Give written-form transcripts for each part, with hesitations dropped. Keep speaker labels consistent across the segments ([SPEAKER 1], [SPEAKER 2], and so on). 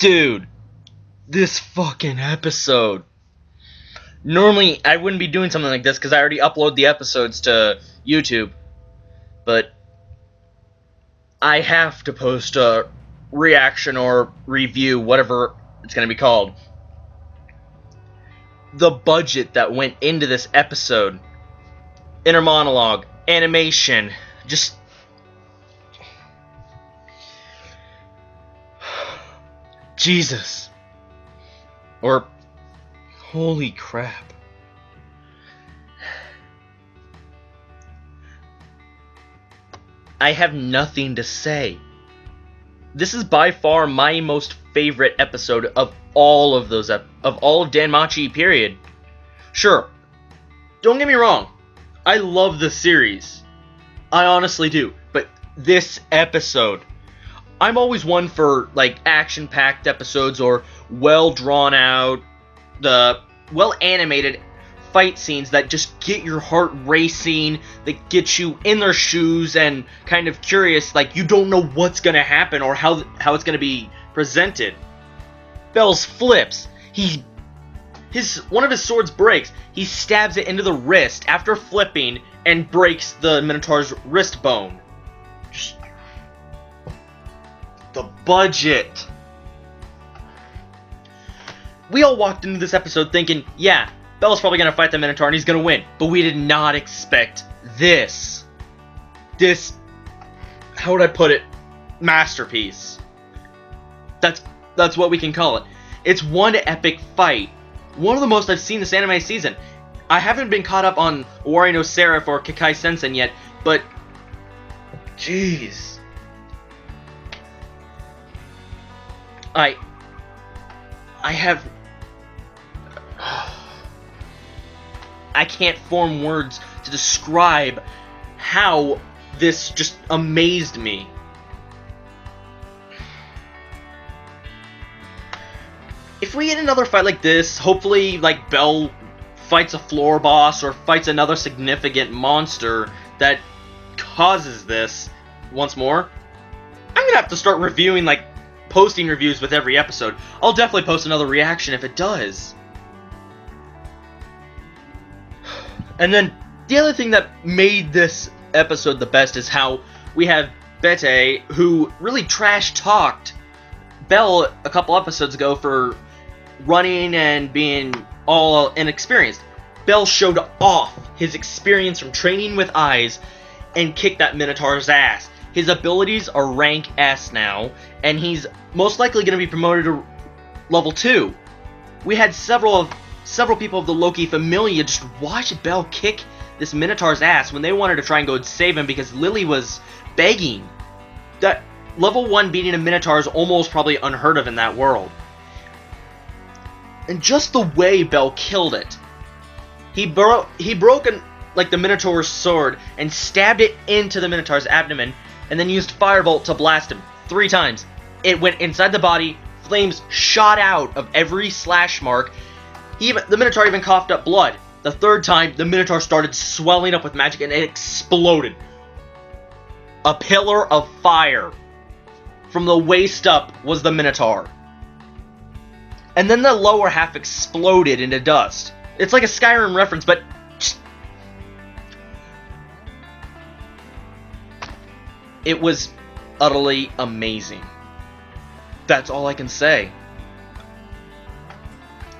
[SPEAKER 1] Dude, this fucking episode. Normally, I wouldn't be doing something like this because I already upload the episodes to YouTube. But I have to post a reaction or review, whatever it's going to be called. The budget that went into this episode. Inner monologue, animation, just... Jesus. Or... Holy crap. I have nothing to say. This is by far my most favorite episode of all of those of all of DanMachi, period. Sure, don't get me wrong, I love the series. I honestly do. But this episode, I'm always one for like action-packed episodes or well drawn out, the well animated fight scenes that just get your heart racing, that get you in their shoes and kind of curious, like you don't know what's gonna happen or how it's gonna be presented. Bell's flips. One of his swords breaks. He stabs it into the wrist after flipping and breaks the Minotaur's wrist bone. Just the budget. We all walked into this episode thinking, yeah, Bell's probably going to fight the Minotaur and he's going to win. But we did not expect this. This, how would I put it? Masterpiece. That's what we can call it. It's one epic fight. One of the most I've seen this anime season. I haven't been caught up on Owari no Seraph or Kekai Sensen yet, but... Jeez. I have... I can't form words to describe how this just amazed me. If we get another fight like this, hopefully like Bell fights a floor boss or fights another significant monster that causes this once more, I'm gonna have to start reviewing, like posting reviews with every episode. I'll definitely post another reaction if it does. And then, the other thing that made this episode the best is how we have Bete, who really trash-talked Bell a couple episodes ago for running and being all inexperienced. Bell showed off his experience from training with eyes and kicked that Minotaur's ass. His abilities are rank S now, and he's most likely going to be promoted to level 2. We had several people of the Loki Familia just watch Bell kick this Minotaur's ass when they wanted to try and go save him because Lily was begging. That level 1 beating a Minotaur is almost probably unheard of in that world. And just the way Bell killed it. He broke the Minotaur's sword and stabbed it into the Minotaur's abdomen and then used Firebolt to blast him 3 times. It went inside the body, flames shot out of every slash mark. The Minotaur even coughed up blood. The 3rd time, the Minotaur started swelling up with magic and it exploded. A pillar of fire. From the waist up was the Minotaur. And then the lower half exploded into dust. It's like a Skyrim reference, but... It was utterly amazing. That's all I can say.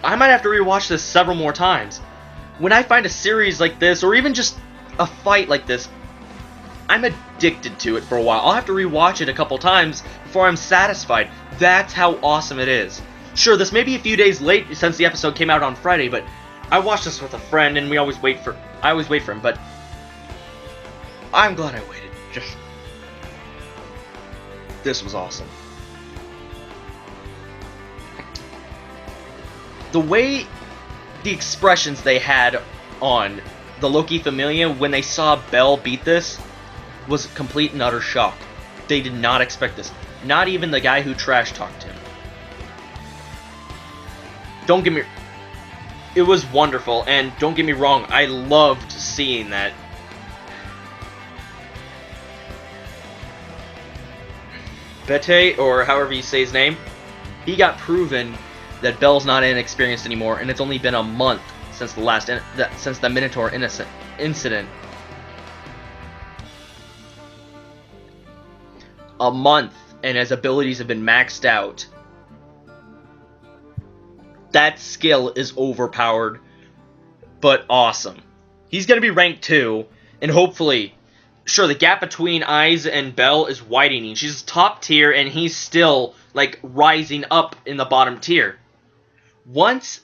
[SPEAKER 1] I might have to rewatch this several more times. When I find a series like this, or even just a fight like this, I'm addicted to it for a while. I'll have to rewatch it a couple times before I'm satisfied. That's how awesome it is. Sure, this may be a few days late since the episode came out on Friday, but I watched this with a friend and I always wait for him, but I'm glad I waited. This was awesome. The way the expressions they had on the Loki Familia when they saw Bell beat this was complete and utter shock. They did not expect this. Not even the guy who trash-talked him. It was wonderful, and don't get me wrong, I loved seeing that. Bete, or however you say his name, he got proven that Bell's not inexperienced anymore, and it's only been a month since the Minotaur incident. A month, and his abilities have been maxed out. That skill is overpowered, but awesome. He's gonna be ranked 2, and hopefully, sure, the gap between Aiz and Bell is widening. She's top tier, and he's still, like, rising up in the bottom tier. Once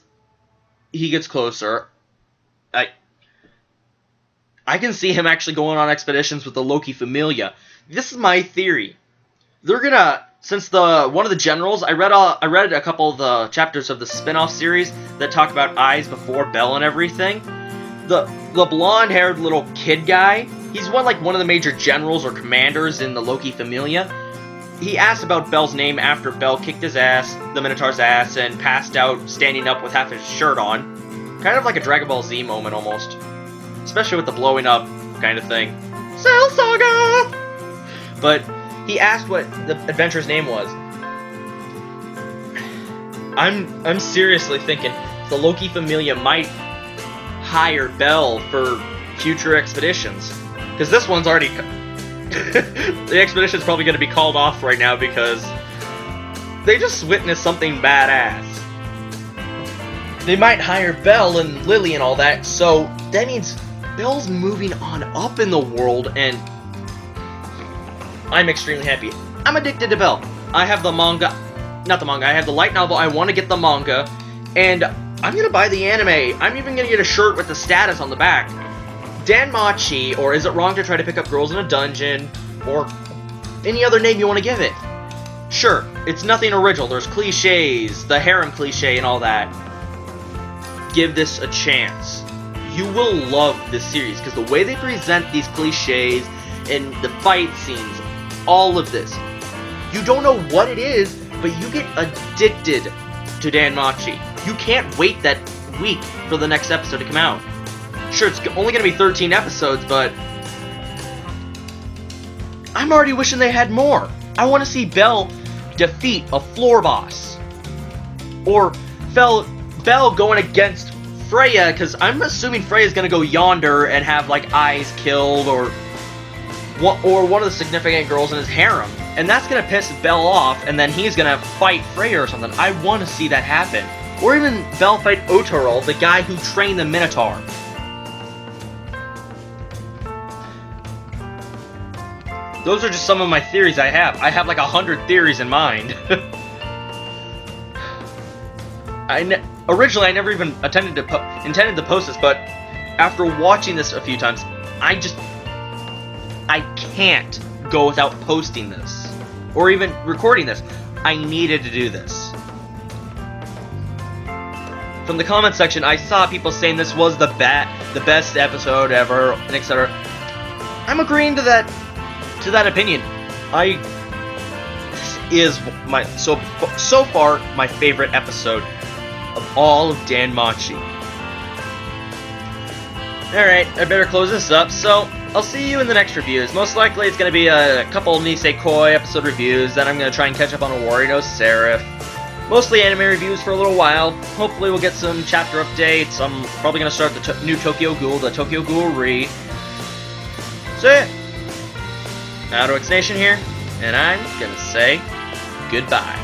[SPEAKER 1] he gets closer, I can see him actually going on expeditions with the Loki Familia. This is my theory. They're gonna, since one of the generals, I read a couple of the chapters of the spin-off series that talk about Aiz before Bell and everything. The blonde-haired little kid guy, he's one of the major generals or commanders in the Loki Familia. He asked about Bell's name after Bell kicked his ass, the Minotaur's ass, and passed out standing up with half his shirt on. Kind of like a Dragon Ball Z moment almost. Especially with the blowing up kind of thing. Cell Saga! But he asked what the adventurer's name was. I'm seriously thinking the Loki Familia might hire Bell for future expeditions. Because this one's already... the expedition's probably going to be called off right now because they just witnessed something badass. They might hire Bell and Lily and all that, so that means Bell's moving on up in the world, and I'm extremely happy. I'm addicted to Bell. I have the manga, not the manga, I have the light novel, I want to get the manga, and I'm going to buy the anime. I'm even going to get a shirt with the status on the back. DanMachi, or Is It Wrong to Try to Pick Up Girls in a Dungeon, or any other name you want to give it. Sure, it's nothing original, there's cliches, the harem cliche and all that. Give this a chance. You will love this series, because the way they present these cliches, and the fight scenes, all of this, you don't know what it is, but you get addicted to DanMachi. You can't wait that week for the next episode to come out. Sure, it's only going to be 13 episodes, but I'm already wishing they had more. I want to see Bell defeat a floor boss. Or Bell going against Freya, because I'm assuming Freya's going to go yonder and have, like, Aiz killed, or one of the significant girls in his harem. And that's going to piss Bell off, and then he's going to fight Freya or something. I want to see that happen. Or even Bell fight Otoro, the guy who trained the Minotaur. Those are just some of my theories I have. I have like 100 theories in mind. Originally, I never even intended to post this, but after watching this a few times, I can't go without posting this. Or even recording this. I needed to do this. From the comment section, I saw people saying this was the best episode ever, and etc. I'm agreeing to that opinion. This is my so far my favorite episode of all of DanMachi. Alright, I better close this up, so I'll see you in the next reviews. Most likely it's going to be a couple Nisekoi episode reviews, then I'm going to try and catch up on Owari no Seraph. Mostly anime reviews for a little while. Hopefully we'll get some chapter updates. I'm probably going to start the new Tokyo Ghoul, the Tokyo Ghoul Re. So yeah. Outer X Nation here, and I'm going to say goodbye.